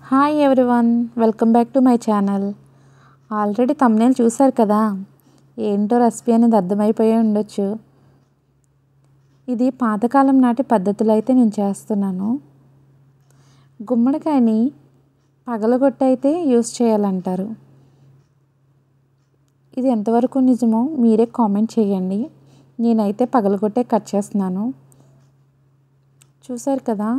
Hi everyone, welcome back to my channel. Already thumbnail చూశారు కదా, ఏంటో రెసిపీ అనేది అర్థమైపోయి ఉండొచ్చు. ఇది పాతకాలం నాటి పద్ధతిలో అయితే నేను చేస్తున్నాను. గుమ్మడికాయని పగలగొట్టి అయితే యూస్ చేయాలంటారు. ఇది ఎంతవరకు నిజమో మీరే కామెంట్ చేయండి. నేనైతే పగలగొట్టే కట్ చేస్తున్నాను. చూశారు కదా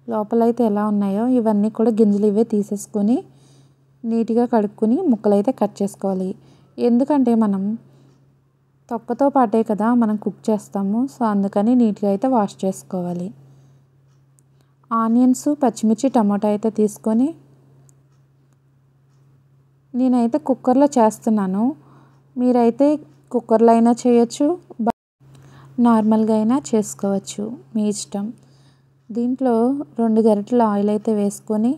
లోపలైతే ఎలా ఉన్నాయో, ఇవన్నీ కూడా గింజలు ఇవే తీసేసుకొని నీట్గా కడుక్కొని ముక్కలైతే కట్ చేసుకోవాలి. ఎందుకంటే మనం తొక్కతో పాటే కదా మనం కుక్ చేస్తాము, సో అందుకని నీట్గా అయితే వాష్ చేసుకోవాలి. ఆనియన్స్, పచ్చిమిర్చి, టమాటో అయితే తీసుకొని నేనైతే కుక్కర్లో చేస్తున్నాను. మీరైతే కుక్కర్లో అయినా చేయొచ్చు, నార్మల్గా అయినా చేసుకోవచ్చు, మీ ఇష్టం. దీంట్లో 2 గరిటెల ఆయిల్ అయితే వేసుకొని,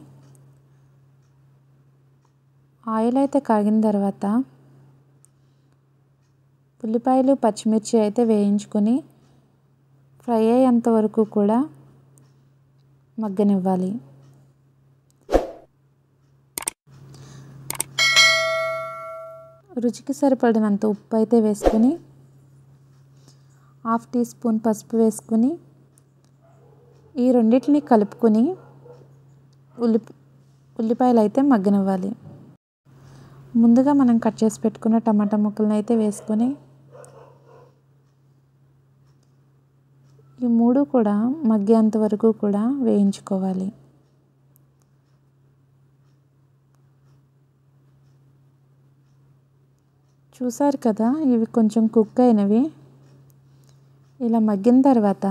ఆయిల్ అయితే కాగిన తర్వాత ఉల్లిపాయలు, పచ్చిమిర్చి అయితే వేయించుకొని ఫ్రై అయ్యేంత వరకు కూడా మగ్గనివ్వాలి. రుచికి సరిపడినంత ఉప్పు అయితే వేసుకొని, 1/2 టీ స్పూన్ పసుపు వేసుకొని ఈ రెండింటిని కలుపుకొని ఉల్లిపాయలు అయితే మగ్గనివ్వాలి. ముందుగా మనం కట్ చేసి పెట్టుకున్న టమాటా ముక్కలను అయితే వేసుకొని ఈ 3 కూడా మగ్గేంత వరకు కూడా వేయించుకోవాలి. చూసారు కదా, ఇవి కొంచెం కుక్ అయినవి. ఇలా మగ్గిన తర్వాత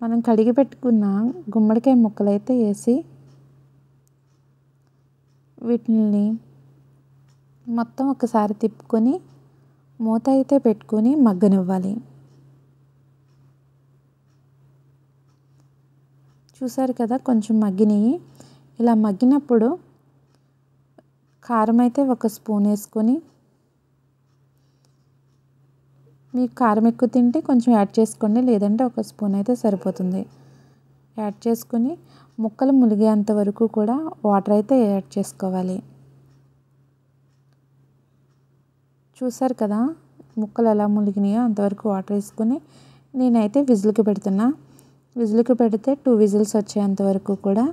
మనం కడిగి పెట్టుకున్న గుమ్మడికాయ ముక్కలు అయితే వేసి వీటిని మొత్తం ఒకసారి తిప్పుకొని మూత అయితే పెట్టుకొని మగ్గనివ్వాలి. చూసారు కదా కొంచెం మగ్గినవి. ఇలా మగ్గినప్పుడు కారం అయితే 1 స్పూన్ వేసుకొని, మీకు కారం ఎక్కువ తింటే కొంచెం యాడ్ చేసుకోండి, లేదంటే 1 స్పూన్ అయితే సరిపోతుంది. యాడ్ చేసుకొని ముక్కలు ములిగేంత వరకు కూడా వాటర్ అయితే యాడ్ చేసుకోవాలి. చూసారు కదా ముక్కలు ఎలా ములిగినాయో అంతవరకు వాటర్ వేసుకొని నేనైతే విజిల్కి పెడుతున్నా. విజిల్కి పెడితే 2 విజిల్స్ వచ్చేంత వరకు కూడా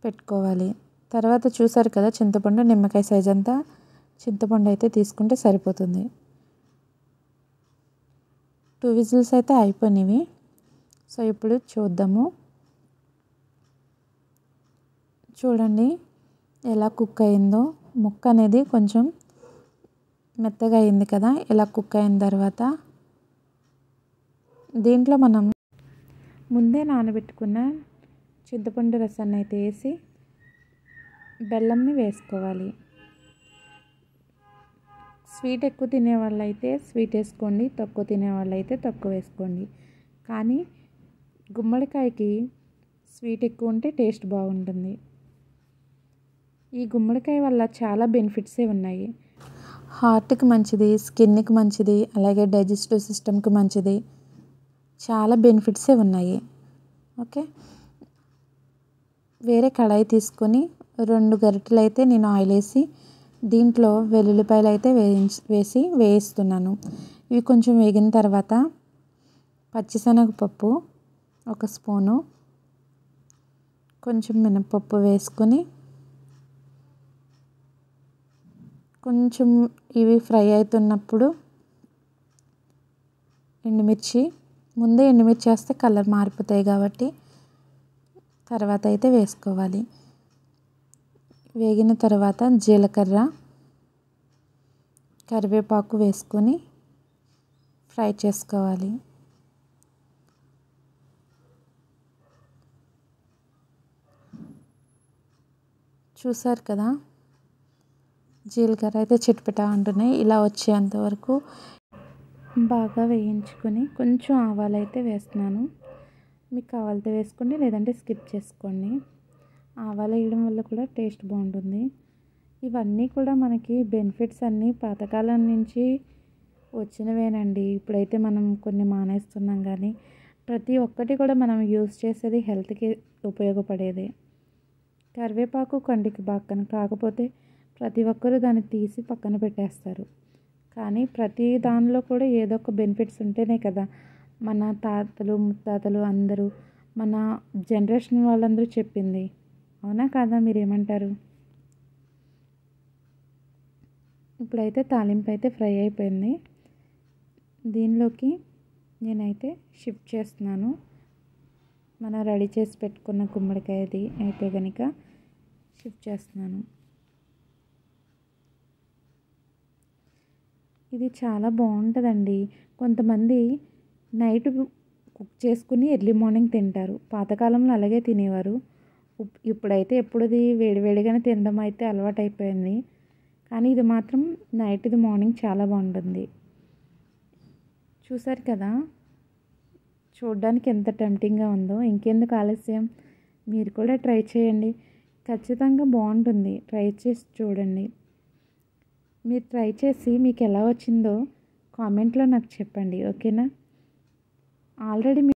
పెట్టుకోవాలి. తర్వాత చూసారు కదా చింతపండు, నిమ్మకాయ సైజ్ అంతా చింతపండు అయితే తీసుకుంటే సరిపోతుంది. 2 విజిల్స్ అయితే అయిపోయినవి. సో ఇప్పుడు చూద్దాము. చూడండి ఎలా కుక్ అయిందో. ముక్క అనేది కొంచెం మెత్తగా అయింది కదా. ఇలా కుక్ అయిన తర్వాత దీంట్లో మనం ముందే నానబెట్టుకున్న చింతపండు రసాన్ని అయితే వేసి బెల్లంని వేసుకోవాలి. స్వీట్ ఎక్కువ తినే వాళ్ళైతే స్వీట్ వేసుకోండి, తక్కువ తినే వాళ్ళైతే తక్కువ వేసుకోండి. కానీ గుమ్మడికాయకి స్వీట్ ఎక్కువ ఉంటే టేస్ట్ బాగుంటుంది. ఈ గుమ్మడికాయ వల్ల చాలా బెనిఫిట్సే ఉన్నాయి. హార్ట్కి మంచిది, స్కిన్కి మంచిది, అలాగే డైజెస్టివ్ సిస్టమ్కి మంచిది. చాలా బెనిఫిట్సే ఉన్నాయి. ఓకే, వేరే కడాయి తీసుకొని 2 గరిటెలు అయితే నేను ఆయిల్ వేసి దీంట్లో వెల్లుల్లిపాయలు అయితే వేయిస్తున్నాను. ఇవి కొంచెం వేగిన తర్వాత పచ్చిశనగపప్పు 1 స్పూను, కొంచెం మినపప్పు వేసుకొని కొంచెం ఇవి ఫ్రై అవుతున్నప్పుడు ఎండుమిర్చి, ముందే ఎండుమిర్చి వేస్తే కలర్ మారిపోతాయి కాబట్టి తర్వాత అయితే వేసుకోవాలి. వేగిన తర్వాత జీలకర్ర, కరివేపాకు వేసుకొని ఫ్రై చేసుకోవాలి. చూసారు కదా జీలకర్ర అయితే చిటపటా అంటున్నాయి. ఇలా వచ్చేంత వరకు బాగా వేయించుకొని కొంచెం ఆవాలు అయితే వేస్తున్నాను. మీకు కావాలితే వేసుకోండి, లేదంటే స్కిప్ చేసుకోండి. ఆవాలు వేయడం వల్ల కూడా టేస్ట్ బాగుంటుంది. ఇవన్నీ కూడా మనకి బెనిఫిట్స్ అన్నీ పాతకాలం నుంచి వచ్చినవేనండి. ఇప్పుడైతే మనం కొన్ని మానేస్తున్నాం, కానీ ప్రతి ఒక్కటి కూడా మనం యూజ్ చేసేది హెల్త్కి ఉపయోగపడేదే. కరివేపాకు కంటికి బాగా కాకపోతే ప్రతి ఒక్కరూ దాన్ని తీసి పక్కన పెట్టేస్తారు. కానీ ప్రతి దానిలో కూడా ఏదో ఒక బెనిఫిట్స్ ఉంటేనే కదా మన తాతలు ముత్తాతలు అందరూ మన జనరేషన్ వాళ్ళందరూ చెప్పింది. అవునా కాదా? మీరేమంటారు? ఇప్పుడైతే తాలింపు అయితే ఫ్రై అయిపోయింది. దీనిలోకి నేనైతే షిఫ్ట్ చేస్తున్నాను. మనం రెడీ చేసి పెట్టుకున్న గుమ్మడికాయది అయితే కనుక షిఫ్ట్ చేస్తున్నాను. ఇది చాలా బాగుంటుందండి. కొంతమంది నైట్ కుక్ చేసుకుని ఎర్లీ మార్నింగ్ తింటారు. పాతకాలంలో అలాగే తినేవారు. ఇప్పుడైతే ఎప్పుడుది వేడివేడిగానే తినడం అయితే అలవాటైపోయింది. కానీ ఇది మాత్రం నైట్ది మార్నింగ్ చాలా బాగుంటుంది. చూసారు కదా, చూడడానికి ఎంత టెంప్టింగ్గా ఉందో. ఇంకెందుకు ఆలస్యం, మీరు కూడా ట్రై చేయండి. ఖచ్చితంగా బాగుంటుంది. ట్రై చేసి చూడండి. మీరు ట్రై చేసి మీకు ఎలా వచ్చిందో కామెంట్లో నాకు చెప్పండి. ఓకేనా? ఆల్రెడీ